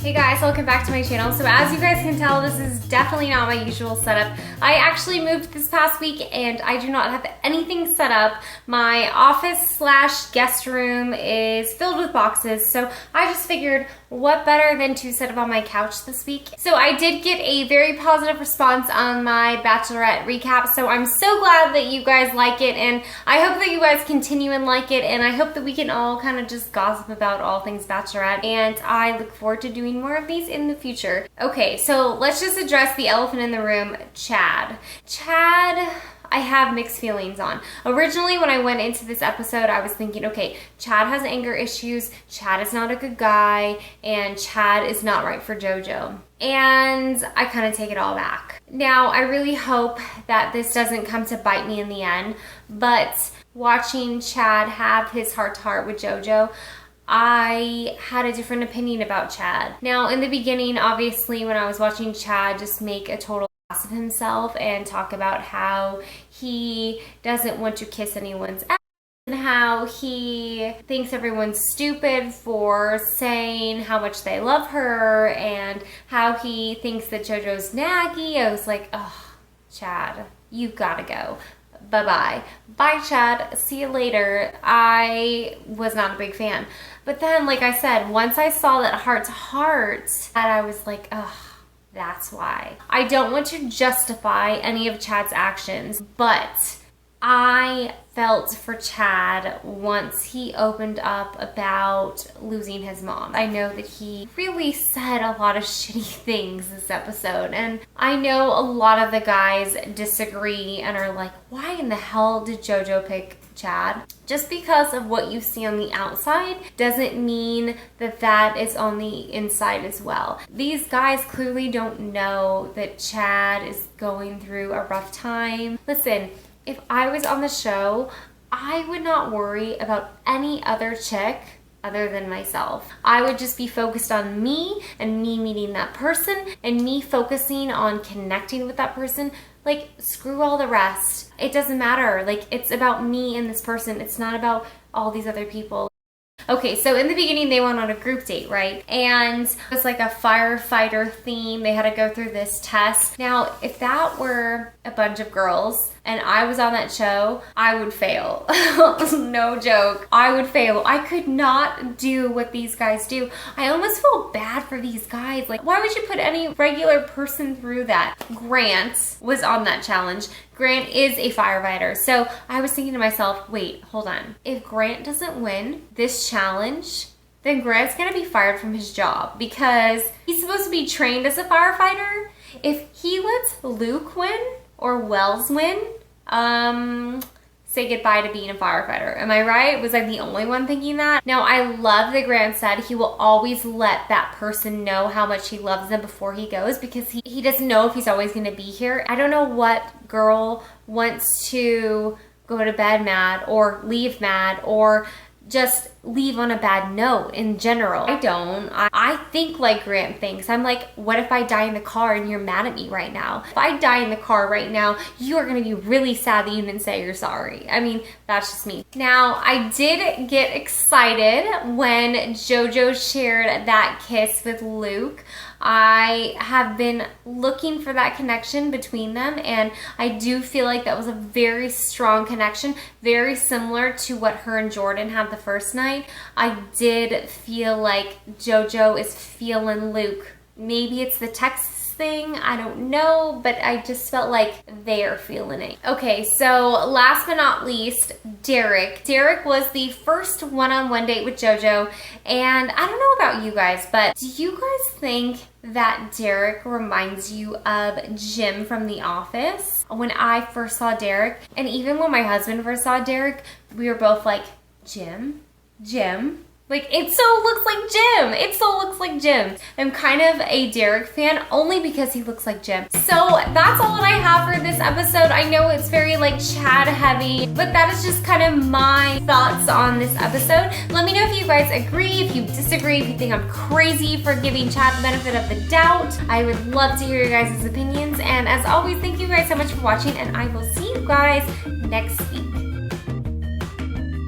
Hey guys, welcome back to my channel. So as you guys can tell, this is definitely not my usual setup. I actually moved this past week and I do not have anything set up. My office slash guest room is filled with boxes, so I just figured what better than to set up on my couch this week. So I did get a very positive response on my Bachelorette recap, so I'm so glad that you guys like it, and I hope that you guys continue and like it, and I hope that we can all kind of just gossip about all things Bachelorette, and I look forward to doing more of these in the future. Okay, so let's just address the elephant in the room, Chad. Chad, I have mixed feelings on. Originally, when I went into this episode, I was thinking, okay, Chad has anger issues, Chad is not a good guy, and Chad is not right for JoJo. And I kind of take it all back. Now, I really hope that this doesn't come to bite me in the end, but watching Chad have his heart-to-heart with JoJo, I had a different opinion about Chad. Now, in the beginning, obviously, when I was watching Chad just make a total ass of himself and talk about how he doesn't want to kiss anyone's ass and how he thinks everyone's stupid for saying how much they love her and how he thinks that JoJo's naggy, I was like, oh, Chad, you've gotta go. Bye-bye. Bye, Chad. See you later. I was not a big fan. But then, like I said, once I saw that heart-to-heart, I was like, ugh, that's why. I don't want to justify any of Chad's actions, but I felt for Chad once he opened up about losing his mom. I know that he really said a lot of shitty things this episode, and I know a lot of the guys disagree and are like, why in the hell did JoJo pick Chad? Just because of what you see on the outside doesn't mean that that is on the inside as well. These guys clearly don't know that Chad is going through a rough time. Listen, if I was on the show, I would not worry about any other chick other than myself. I would just be focused on me and me meeting that person and me focusing on connecting with that person. Like, screw all the rest. It doesn't matter. Like, it's about me and this person. It's not about all these other people. Okay, so in the beginning, they went on a group date, right? And it was like a firefighter theme. They had to go through this test. Now, if that were a bunch of girls and I was on that show, I would fail. No joke. I would fail. I could not do what these guys do. I almost feel bad for these guys. Like, why would you put any regular person through that? Grant was on that challenge. Grant is a firefighter. So I was thinking to myself, wait, hold on. If Grant doesn't win this challenge, then Grant's gonna be fired from his job because he's supposed to be trained as a firefighter. If he lets Luke win or Wells win, say goodbye to being a firefighter. Am I right? Was I the only one thinking that? Now, I love that Grant said he will always let that person know how much he loves them before he goes because he doesn't know if he's always going to be here. I don't know what girl wants to go to bed mad or leave mad or just leave on a bad note in general. I don't. I think like Grant thinks. I'm like, what if I die in the car and you're mad at me right now? If I die in the car right now, you are going to be really sad that you didn't say you're sorry. I mean, that's just me. Now, I did get excited when JoJo shared that kiss with Luke. I have been looking for that connection between them, and I do feel like that was a very strong connection, very similar to what her and Jordan had the first night. I did feel like JoJo is feeling Luke. Maybe it's the Texas thing, I don't know, but I just felt like they're feeling it. Okay, so last but not least, Derek. Derek was the first one-on-one date with JoJo, and I don't know about you guys, but do you guys think that Derek reminds you of Jim from The Office? When I first saw Derek, and even when my husband first saw Derek, we were both like, Jim? Jim? Like, it so looks like Jim. It so looks like Jim. I'm kind of a Derek fan only because he looks like Jim. So that's all that I have for this episode. I know it's very like Chad heavy, but that is just kind of my thoughts on this episode. Let me know if you guys agree, if you disagree, if you think I'm crazy for giving Chad the benefit of the doubt. I would love to hear your guys' opinions. And as always, thank you guys so much for watching, and I will see you guys next week.